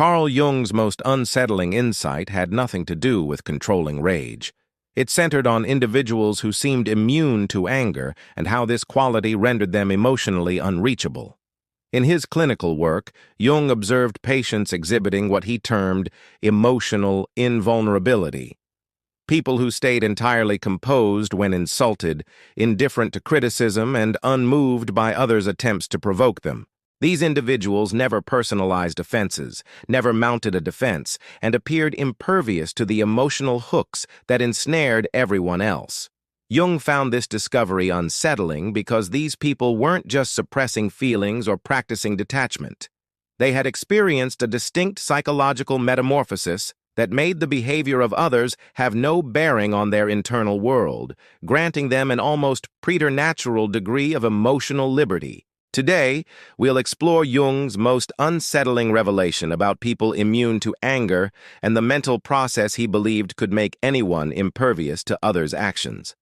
Carl Jung's most unsettling insight had nothing to do with controlling rage. It centered on individuals who seemed immune to anger and how this quality rendered them emotionally unreachable. In his clinical work, Jung observed patients exhibiting what he termed emotional invulnerability. People who stayed entirely composed when insulted, indifferent to criticism, and unmoved by others' attempts to provoke them. These individuals never personalized offenses, never mounted a defense, and appeared impervious to the emotional hooks that ensnared everyone else. Jung found this discovery unsettling because these people weren't just suppressing feelings or practicing detachment. They had experienced a distinct psychological metamorphosis that made the behavior of others have no bearing on their internal world, granting them an almost preternatural degree of emotional liberty. Today, we'll explore Jung's most unsettling revelation about people immune to anger and the mental process he believed could make anyone impervious to others' actions.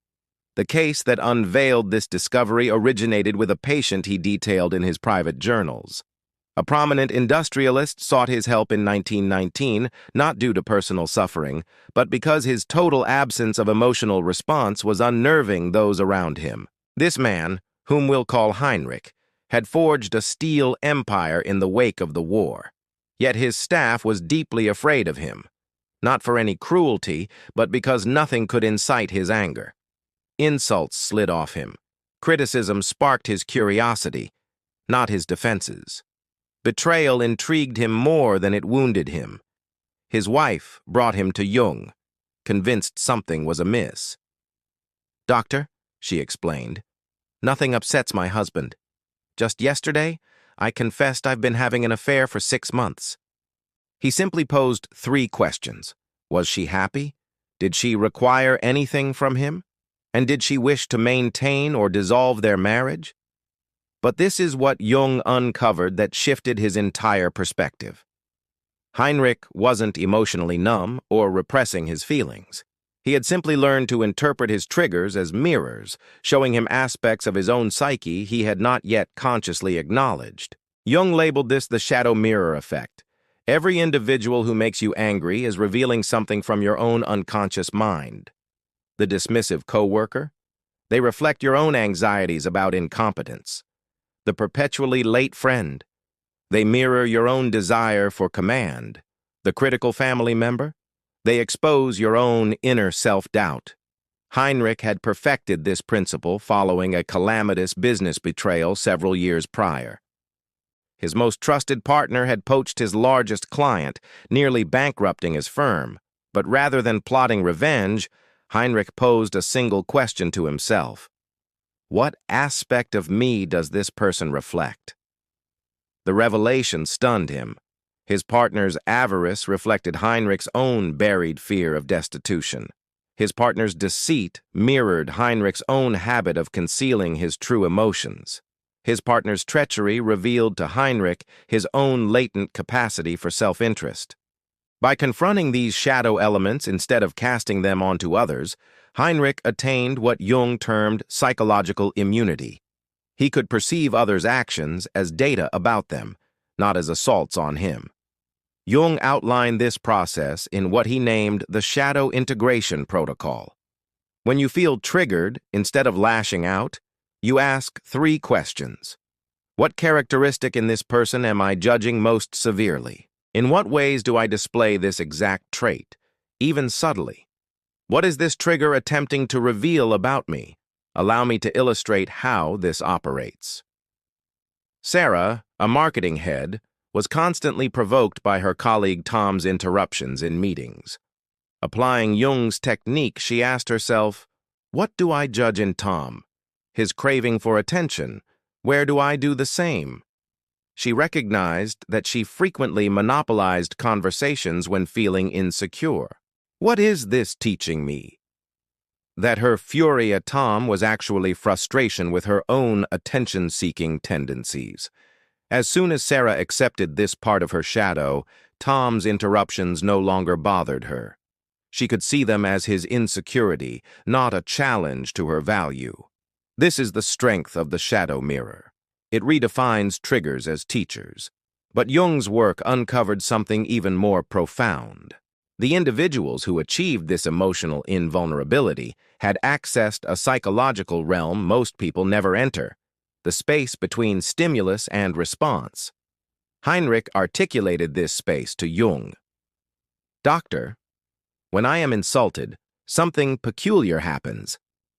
The case that unveiled this discovery originated with a patient he detailed in his private journals. A prominent industrialist sought his help in 1919, not due to personal suffering, but because his total absence of emotional response was unnerving those around him. This man, whom we'll call Heinrich, had forged a steel empire in the wake of the war. Yet his staff was deeply afraid of him, not for any cruelty, but because nothing could incite his anger. Insults slid off him. Criticism sparked his curiosity, not his defenses. Betrayal intrigued him more than it wounded him. His wife brought him to Jung, convinced something was amiss. "Doctor," she explained, "nothing upsets my husband. Just yesterday, I confessed I've been having an affair for 6 months." He simply posed 3 questions. Was she happy? Did she require anything from him? And did she wish to maintain or dissolve their marriage? But this is what Jung uncovered that shifted his entire perspective. Heinrich wasn't emotionally numb or repressing his feelings. He had simply learned to interpret his triggers as mirrors, showing him aspects of his own psyche he had not yet consciously acknowledged. Jung labeled this the shadow mirror effect. Every individual who makes you angry is revealing something from your own unconscious mind. The dismissive coworker? They reflect your own anxieties about incompetence. The perpetually late friend? They mirror your own desire for command. The critical family member? They expose your own inner self-doubt. Heinrich had perfected this principle following a calamitous business betrayal several years prior. His most trusted partner had poached his largest client, nearly bankrupting his firm. But rather than plotting revenge, Heinrich posed a single question to himself. What aspect of me does this person reflect? The revelation stunned him. His partner's avarice reflected Heinrich's own buried fear of destitution. His partner's deceit mirrored Heinrich's own habit of concealing his true emotions. His partner's treachery revealed to Heinrich his own latent capacity for self-interest. By confronting these shadow elements instead of casting them onto others, Heinrich attained what Jung termed psychological immunity. He could perceive others' actions as data about them, not as assaults on him. Jung outlined this process in what he named the shadow integration protocol. When you feel triggered, instead of lashing out, you ask 3 questions. What characteristic in this person am I judging most severely? In what ways do I display this exact trait, even subtly? What is this trigger attempting to reveal about me? Allow me to illustrate how this operates. Sarah, a marketing head, was constantly provoked by her colleague Tom's interruptions in meetings. Applying Jung's technique, she asked herself, what do I judge in Tom? His craving for attention. Where do I do the same? She recognized that she frequently monopolized conversations when feeling insecure. What is this teaching me? That her fury at Tom was actually frustration with her own attention-seeking tendencies. As soon as Sarah accepted this part of her shadow, Tom's interruptions no longer bothered her. She could see them as his insecurity, not a challenge to her value. This is the strength of the shadow mirror. It redefines triggers as teachers. But Jung's work uncovered something even more profound. The individuals who achieved this emotional invulnerability had accessed a psychological realm most people never enter, the space between stimulus and response. Heinrich articulated this space to Jung. "Doctor, when I am insulted, something peculiar happens.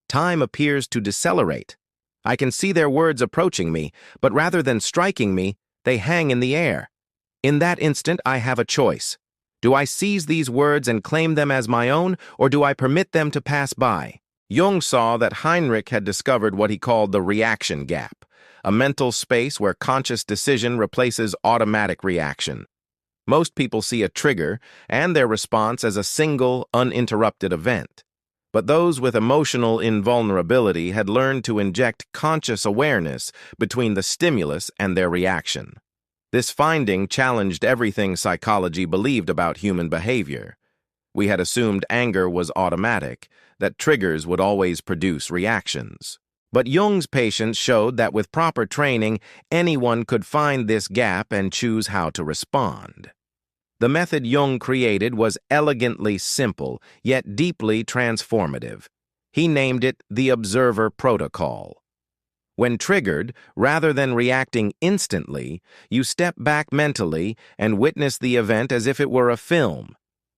Time appears to decelerate. I can see their words approaching me, but rather than striking me, they hang in the air. In that instant, I have a choice. Do I seize these words and claim them as my own, or do I permit them to pass by?" Jung saw that Heinrich had discovered what he called the reaction gap, a mental space where conscious decision replaces automatic reaction. Most people see a trigger and their response as a single, uninterrupted event. But those with emotional invulnerability had learned to inject conscious awareness between the stimulus and their reaction. This finding challenged everything psychology believed about human behavior. We had assumed anger was automatic, that triggers would always produce reactions. But Jung's patients showed that with proper training, anyone could find this gap and choose how to respond. The method Jung created was elegantly simple, yet deeply transformative. He named it the observer protocol. When triggered, rather than reacting instantly, you step back mentally and witness the event as if it were a film.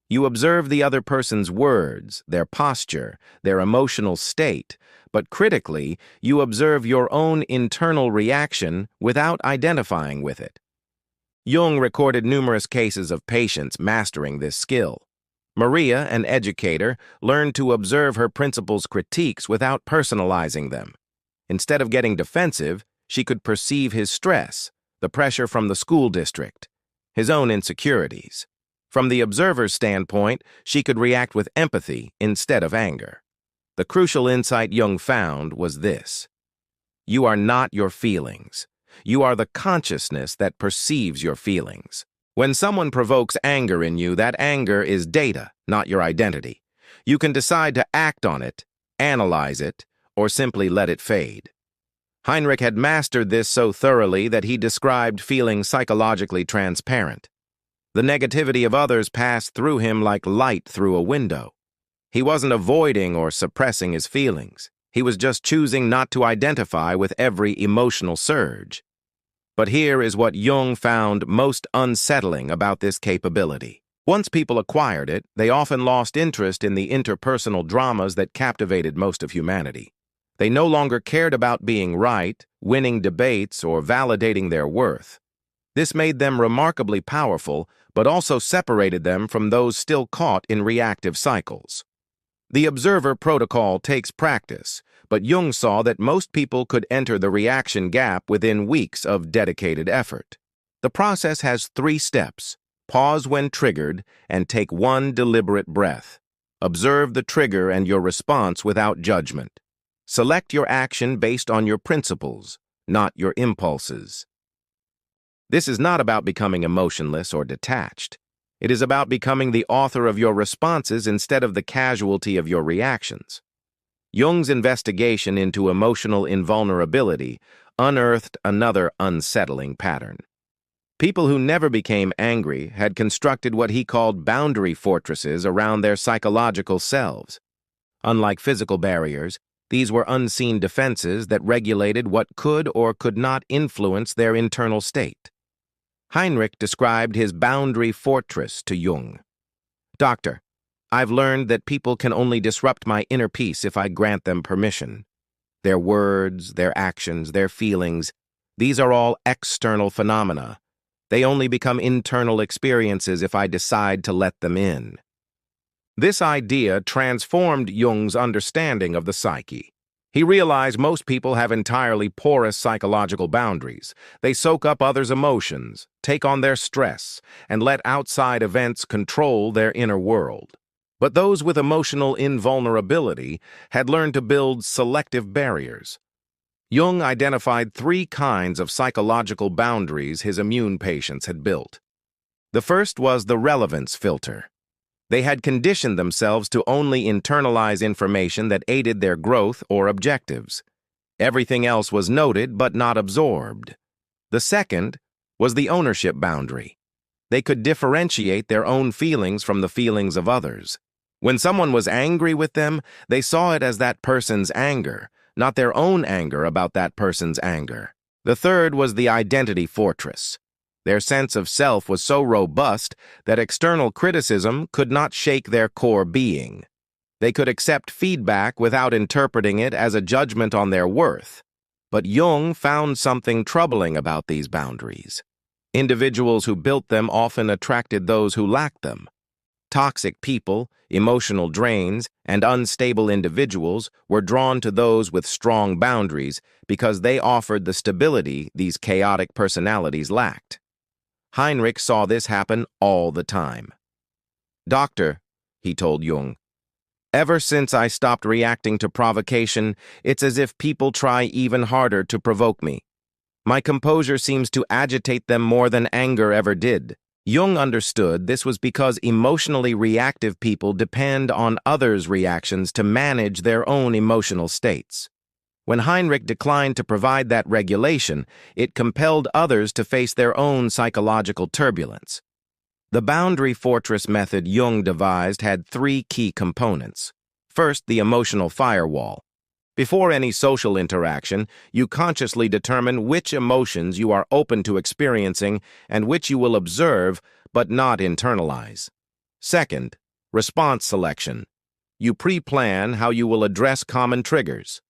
You observe the other person's words, their posture, their emotional state, but critically, you observe your own internal reaction without identifying with it. Jung recorded numerous cases of patients mastering this skill. Maria, an educator, learned to observe her principal's critiques without personalizing them. Instead of getting defensive, she could perceive his stress, the pressure from the school district, his own insecurities. From the observer's standpoint, she could react with empathy instead of anger. The crucial insight Jung found was this: you are not your feelings. You are the consciousness that perceives your feelings. When someone provokes anger in you, that anger is data, not your identity. You can decide to act on it, analyze it, or simply let it fade. Heinrich had mastered this so thoroughly that he described feeling psychologically transparent. The negativity of others passed through him like light through a window. He wasn't avoiding or suppressing his feelings. He was just choosing not to identify with every emotional surge. But here is what Jung found most unsettling about this capability. Once people acquired it, they often lost interest in the interpersonal dramas that captivated most of humanity. They no longer cared about being right, winning debates, or validating their worth. This made them remarkably powerful, but also separated them from those still caught in reactive cycles. The observer protocol takes practice, but Jung saw that most people could enter the reaction gap within weeks of dedicated effort. The process has 3 steps: pause when triggered and take one deliberate breath. Observe the trigger and your response without judgment. Select your action based on your principles, not your impulses. This is not about becoming emotionless or detached. It is about becoming the author of your responses instead of the casualty of your reactions. Jung's investigation into emotional invulnerability unearthed another unsettling pattern. People who never became angry had constructed what he called boundary fortresses around their psychological selves. Unlike physical barriers, these were unseen defenses that regulated what could or could not influence their internal state. Heinrich described his boundary fortress to Jung. "Doctor, I've learned that people can only disrupt my inner peace if I grant them permission. Their words, their actions, their feelings, these are all external phenomena. They only become internal experiences if I decide to let them in." This idea transformed Jung's understanding of the psyche. He realized most people have entirely porous psychological boundaries. They soak up others' emotions, take on their stress, and let outside events control their inner world. But those with emotional invulnerability had learned to build selective barriers. Jung identified 3 kinds of psychological boundaries his immune patients had built. The first was the relevance filter. They had conditioned themselves to only internalize information that aided their growth or objectives. Everything else was noted but not absorbed. The second was the ownership boundary. They could differentiate their own feelings from the feelings of others. When someone was angry with them, they saw it as that person's anger, not their own anger about that person's anger. The third was the identity fortress. Their sense of self was so robust that external criticism could not shake their core being. They could accept feedback without interpreting it as a judgment on their worth. But Jung found something troubling about these boundaries. Individuals who built them often attracted those who lacked them. Toxic people, emotional drains, and unstable individuals were drawn to those with strong boundaries because they offered the stability these chaotic personalities lacked. Heinrich saw this happen all the time. "Doctor," he told Jung, "ever since I stopped reacting to provocation, it's as if people try even harder to provoke me. My composure seems to agitate them more than anger ever did." Jung understood this was because emotionally reactive people depend on others' reactions to manage their own emotional states. When Heinrich declined to provide that regulation, it compelled others to face their own psychological turbulence. The boundary fortress method Jung devised had three key components. First, the emotional firewall. Before any social interaction, you consciously determine which emotions you are open to experiencing and which you will observe but not internalize. Second, response selection. You pre-plan how you will address common triggers.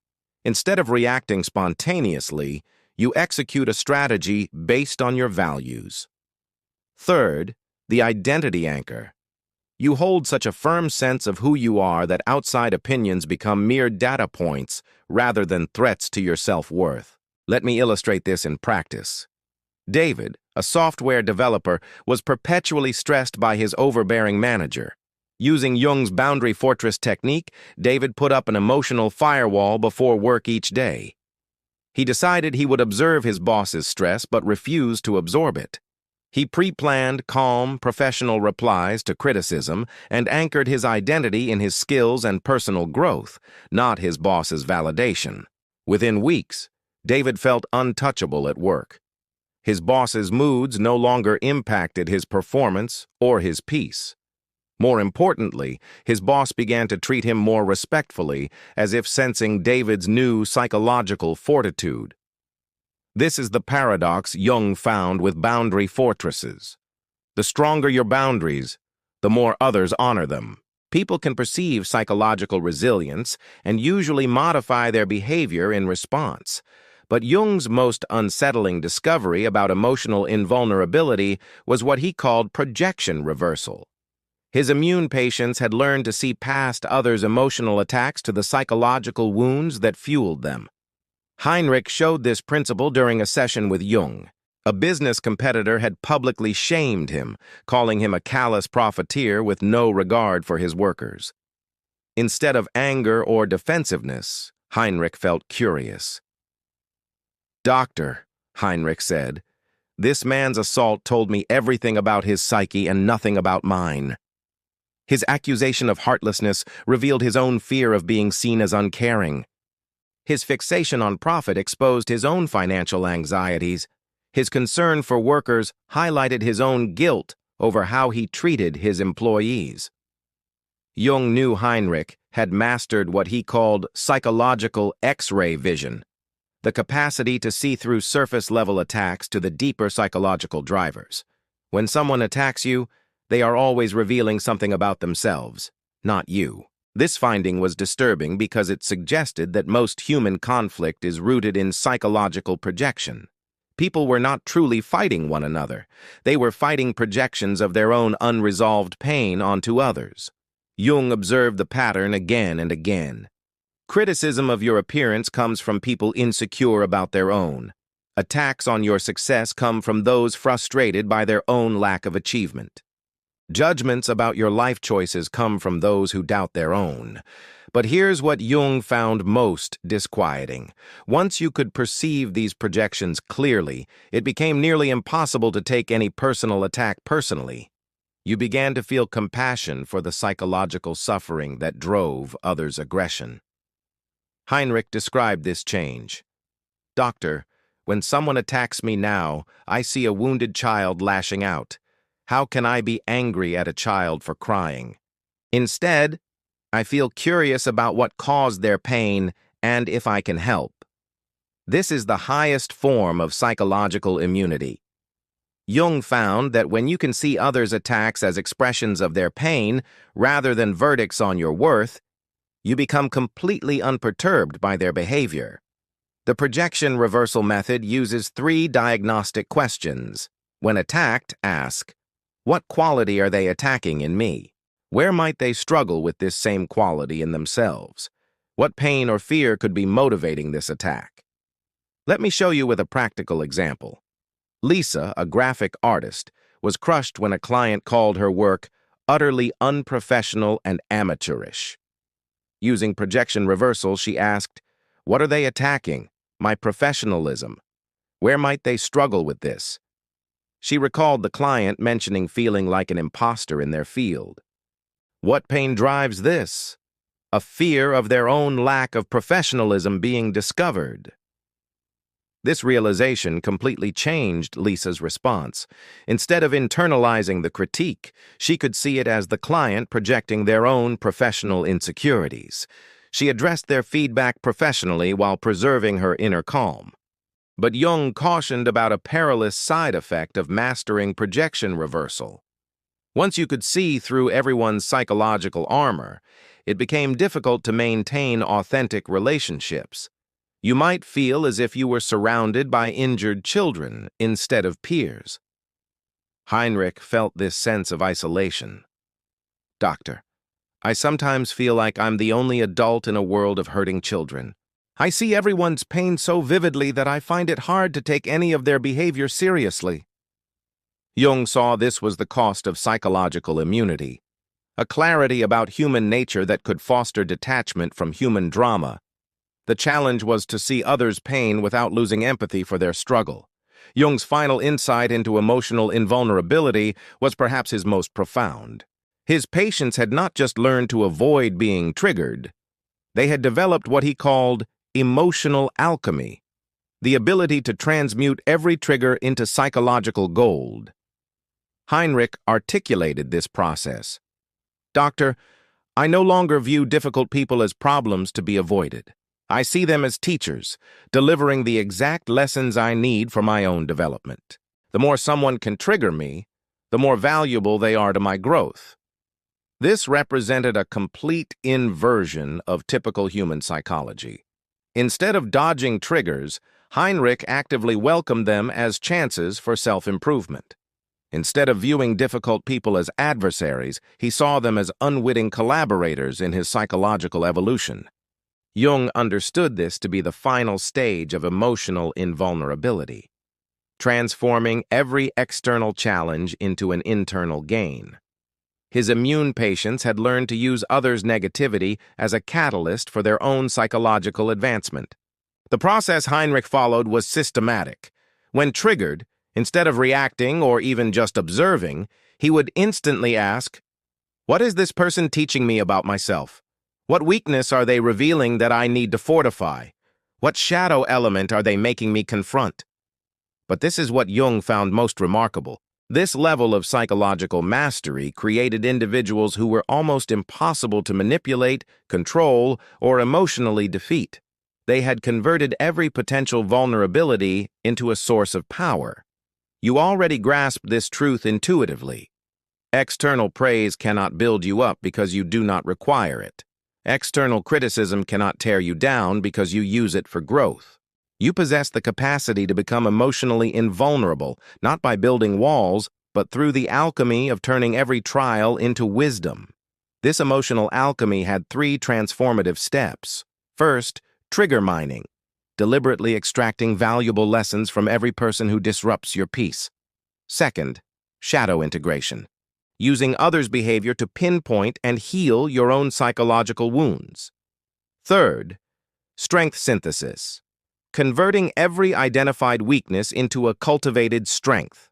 Instead of reacting spontaneously, you execute a strategy based on your values. Third, the identity anchor. You hold such a firm sense of who you are that outside opinions become mere data points rather than threats to your self-worth. Let me illustrate this in practice. David, a software developer, was perpetually stressed by his overbearing manager. Using Jung's boundary fortress technique, David put up an emotional firewall before work each day. He decided he would observe his boss's stress but refused to absorb it. He pre-planned calm, professional replies to criticism and anchored his identity in his skills and personal growth, not his boss's validation. Within weeks, David felt untouchable at work. His boss's moods no longer impacted his performance or his peace. More importantly, his boss began to treat him more respectfully, as if sensing David's new psychological fortitude. This is the paradox Jung found with boundary fortresses. The stronger your boundaries, the more others honor them. People can perceive psychological resilience and usually modify their behavior in response. But Jung's most unsettling discovery about emotional invulnerability was what he called projection reversal. His immune patients had learned to see past others' emotional attacks to the psychological wounds that fueled them. Heinrich showed this principle during a session with Jung. A business competitor had publicly shamed him, calling him a callous profiteer with no regard for his workers. Instead of anger or defensiveness, Heinrich felt curious. "Doctor," Heinrich said, "this man's assault told me everything about his psyche and nothing about mine." His accusation of heartlessness revealed his own fear of being seen as uncaring. His fixation on profit exposed his own financial anxieties. His concern for workers highlighted his own guilt over how he treated his employees. Jung knew Heinrich had mastered what he called psychological X-ray vision, the capacity to see through surface-level attacks to the deeper psychological drivers. When someone attacks you, they are always revealing something about themselves, not you. This finding was disturbing because it suggested that most human conflict is rooted in psychological projection. People were not truly fighting one another. They were fighting projections of their own unresolved pain onto others. Jung observed the pattern again and again. Criticism of your appearance comes from people insecure about their own. Attacks on your success come from those frustrated by their own lack of achievement. Judgments about your life choices come from those who doubt their own. But here's what Jung found most disquieting. Once you could perceive these projections clearly, it became nearly impossible to take any personal attack personally. You began to feel compassion for the psychological suffering that drove others' aggression. Heinrich described this change. "Doctor, When someone attacks me now, I see a wounded child lashing out. How can I be angry at a child for crying? Instead, I feel curious about what caused their pain and if I can help. This is the highest form of psychological immunity. Jung found that when you can see others' attacks as expressions of their pain rather than verdicts on your worth, you become completely unperturbed by their behavior. The projection reversal method uses 3 diagnostic questions. When attacked, ask, what quality are they attacking in me? Where might they struggle with this same quality in themselves? What pain or fear could be motivating this attack? Let me show you with a practical example. Lisa, a graphic artist, was crushed when a client called her work utterly unprofessional and amateurish. Using projection reversal, she asked, what are they attacking? My professionalism. Where might they struggle with this? She recalled the client mentioning feeling like an imposter in their field. What pain drives this? A fear of their own lack of professionalism being discovered. This realization completely changed Lisa's response. Instead of internalizing the critique, she could see it as the client projecting their own professional insecurities. She addressed their feedback professionally while preserving her inner calm. But Jung cautioned about a perilous side effect of mastering projection reversal. Once you could see through everyone's psychological armor, it became difficult to maintain authentic relationships. You might feel as if you were surrounded by injured children instead of peers. Heinrich felt this sense of isolation. Doctor, I sometimes feel like I'm the only adult in a world of hurting children. I see everyone's pain so vividly that I find it hard to take any of their behavior seriously. Jung saw this was the cost of psychological immunity, a clarity about human nature that could foster detachment from human drama. The challenge was to see others' pain without losing empathy for their struggle. Jung's final insight into emotional invulnerability was perhaps his most profound. His patients had not just learned to avoid being triggered. They had developed what he called emotional alchemy, the ability to transmute every trigger into psychological gold. Heinrich articulated this process. Doctor, I no longer view difficult people as problems to be avoided. I see them as teachers, delivering the exact lessons I need for my own development. The more someone can trigger me, the more valuable they are to my growth. This represented a complete inversion of typical human psychology. Instead of dodging triggers, Heinrich actively welcomed them as chances for self-improvement. Instead of viewing difficult people as adversaries, he saw them as unwitting collaborators in his psychological evolution. Jung understood this to be the final stage of emotional invulnerability, transforming every external challenge into an internal gain. His immune patients had learned to use others' negativity as a catalyst for their own psychological advancement. The process Heinrich followed was systematic. When triggered, instead of reacting or even just observing, he would instantly ask, what is this person teaching me about myself? What weakness are they revealing that I need to fortify? What shadow element are they making me confront? But this is what Jung found most remarkable. This level of psychological mastery created individuals who were almost impossible to manipulate, control, or emotionally defeat. They had converted every potential vulnerability into a source of power. You already grasp this truth intuitively. External praise cannot build you up because you do not require it. External criticism cannot tear you down because you use it for growth. You possess the capacity to become emotionally invulnerable, not by building walls, but through the alchemy of turning every trial into wisdom. This emotional alchemy had 3 transformative steps. First, trigger mining, deliberately extracting valuable lessons from every person who disrupts your peace. Second, shadow integration, using others' behavior to pinpoint and heal your own psychological wounds. Third, strength synthesis, converting every identified weakness into a cultivated strength.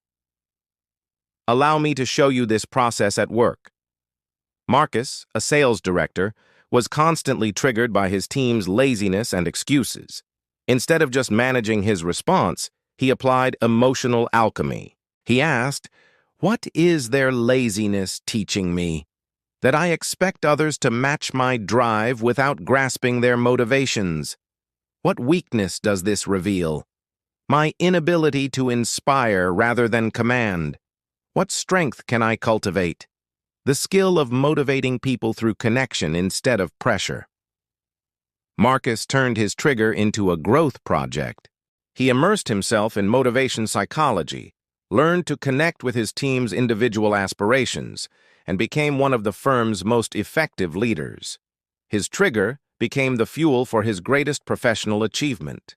Allow me to show you this process at work. Marcus, a sales director, was constantly triggered by his team's laziness and excuses. Instead of just managing his response, he applied emotional alchemy. He asked, "What is their laziness teaching me? That I expect others to match my drive without grasping their motivations? What weakness does this reveal? My inability to inspire rather than command. What strength can I cultivate? The skill of motivating people through connection instead of pressure." Marcus turned his trigger into a growth project. He immersed himself in motivation psychology, learned to connect with his team's individual aspirations, and became one of the firm's most effective leaders. His trigger became the fuel for his greatest professional achievement.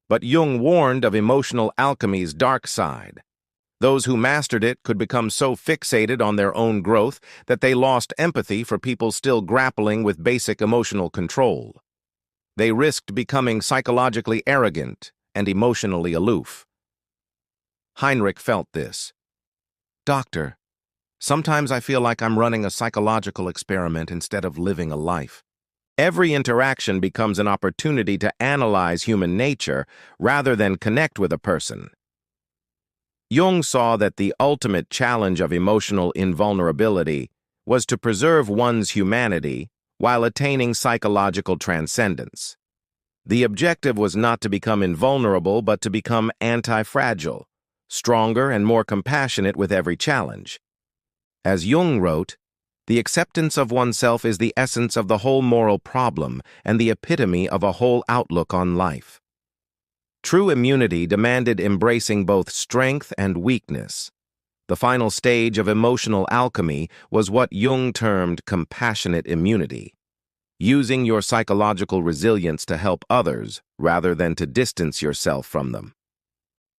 But Jung warned of emotional alchemy's dark side. Those who mastered it could become so fixated on their own growth that they lost empathy for people still grappling with basic emotional control. They risked becoming psychologically arrogant and emotionally aloof. Heinrich felt this. "Doctor, sometimes I feel like I'm running a psychological experiment instead of living a life. Every interaction becomes an opportunity to analyze human nature rather than connect with a person." Jung saw that the ultimate challenge of emotional invulnerability was to preserve one's humanity while attaining psychological transcendence. The objective was not to become invulnerable, but to become anti-fragile, stronger and more compassionate with every challenge. As Jung wrote, "The acceptance of oneself is the essence of the whole moral problem and the epitome of a whole outlook on life." True immunity demanded embracing both strength and weakness. The final stage of emotional alchemy was what Jung termed compassionate immunity, using your psychological resilience to help others rather than to distance yourself from them.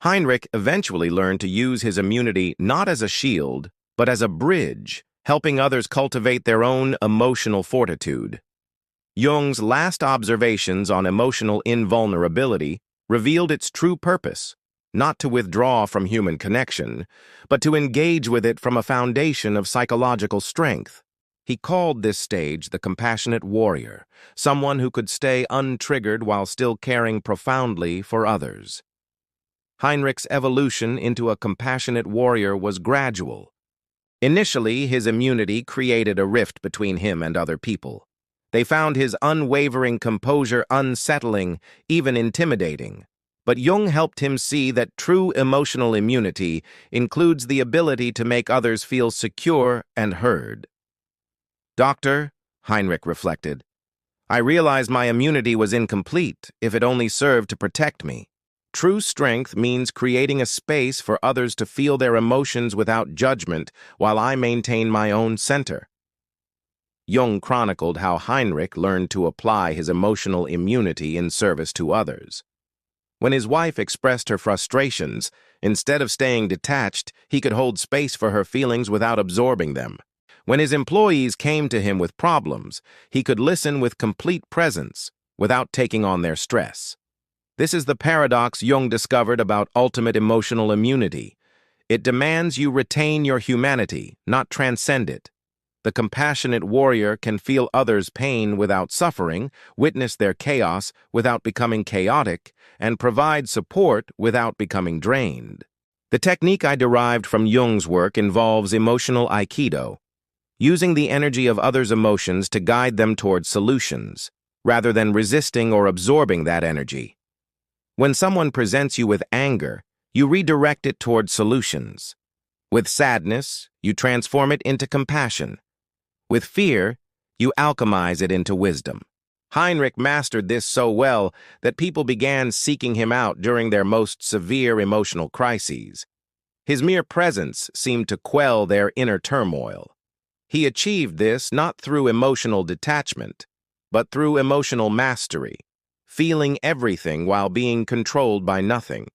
Heinrich eventually learned to use his immunity not as a shield, but as a bridge, helping others cultivate their own emotional fortitude. Jung's last observations on emotional invulnerability revealed its true purpose, not to withdraw from human connection, but to engage with it from a foundation of psychological strength. He called this stage the compassionate warrior, someone who could stay untriggered while still caring profoundly for others. Heinrich's evolution into a compassionate warrior was gradual. Initially, his immunity created a rift between him and other people. They found his unwavering composure unsettling, even intimidating. But Jung helped him see that true emotional immunity includes the ability to make others feel secure and heard. "Doctor," Heinrich reflected, "I realized my immunity was incomplete if it only served to protect me. True strength means creating a space for others to feel their emotions without judgment while I maintain my own center." Jung chronicled how Heinrich learned to apply his emotional immunity in service to others. When his wife expressed her frustrations, instead of staying detached, he could hold space for her feelings without absorbing them. When his employees came to him with problems, he could listen with complete presence without taking on their stress. This is the paradox Jung discovered about ultimate emotional immunity. It demands you retain your humanity, not transcend it. The compassionate warrior can feel others' pain without suffering, witness their chaos without becoming chaotic, and provide support without becoming drained. The technique I derived from Jung's work involves emotional aikido, using the energy of others' emotions to guide them toward solutions, rather than resisting or absorbing that energy. When someone presents you with anger, you redirect it toward solutions. With sadness, you transform it into compassion. With fear, you alchemize it into wisdom. Heinrich mastered this so well that people began seeking him out during their most severe emotional crises. His mere presence seemed to quell their inner turmoil. He achieved this not through emotional detachment, but through emotional mastery, feeling everything while being controlled by nothing.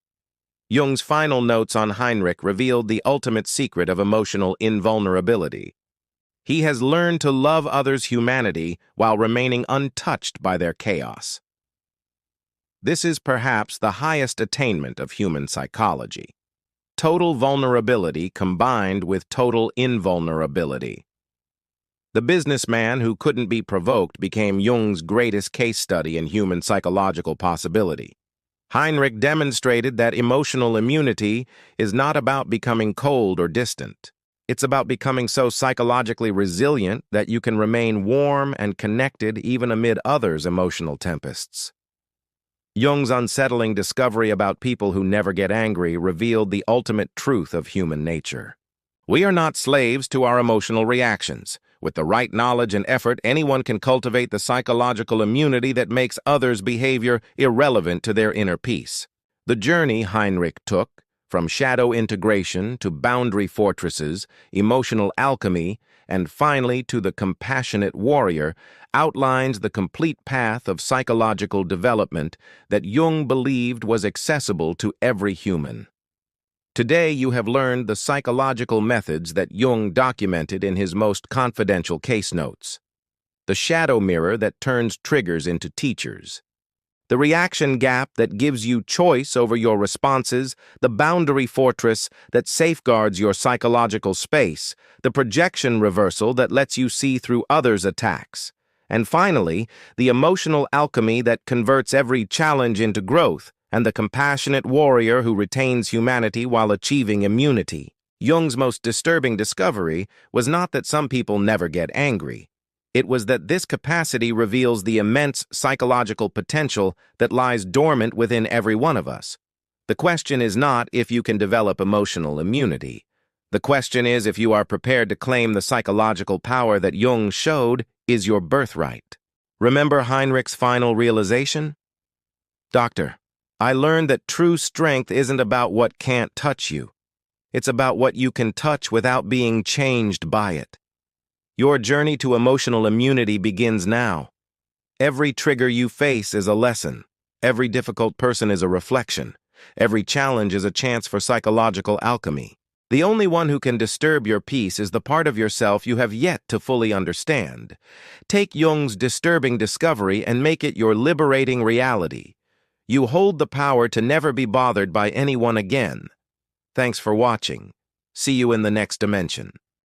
Jung's final notes on Heinrich revealed the ultimate secret of emotional invulnerability. He has learned to love others' humanity while remaining untouched by their chaos. This is perhaps the highest attainment of human psychology. Total vulnerability combined with total invulnerability. The businessman who couldn't be provoked became Jung's greatest case study in human psychological possibility. Heinrich demonstrated that emotional immunity is not about becoming cold or distant. It's about becoming so psychologically resilient that you can remain warm and connected even amid others' emotional tempests. Jung's unsettling discovery about people who never get angry revealed the ultimate truth of human nature. We are not slaves to our emotional reactions. With the right knowledge and effort, anyone can cultivate the psychological immunity that makes others' behavior irrelevant to their inner peace. The journey Heinrich took, from shadow integration to boundary fortresses, emotional alchemy, and finally to the compassionate warrior, outlines the complete path of psychological development that Jung believed was accessible to every human. Today, you have learned the psychological methods that Jung documented in his most confidential case notes. The shadow mirror that turns triggers into teachers. The reaction gap that gives you choice over your responses, the boundary fortress that safeguards your psychological space, the projection reversal that lets you see through others' attacks. And finally, the emotional alchemy that converts every challenge into growth, and the compassionate warrior who retains humanity while achieving immunity. Jung's most disturbing discovery was not that some people never get angry. It was that this capacity reveals the immense psychological potential that lies dormant within every one of us. The question is not if you can develop emotional immunity. The question is if you are prepared to claim the psychological power that Jung showed is your birthright. Remember Heinrich's final realization? Doctor, I learned that true strength isn't about what can't touch you. It's about what you can touch without being changed by it. Your journey to emotional immunity begins now. Every trigger you face is a lesson. Every difficult person is a reflection. Every challenge is a chance for psychological alchemy. The only one who can disturb your peace is the part of yourself you have yet to fully understand. Take Jung's disturbing discovery and make it your liberating reality. You hold the power to never be bothered by anyone again. Thanks for watching. See you in the next dimension.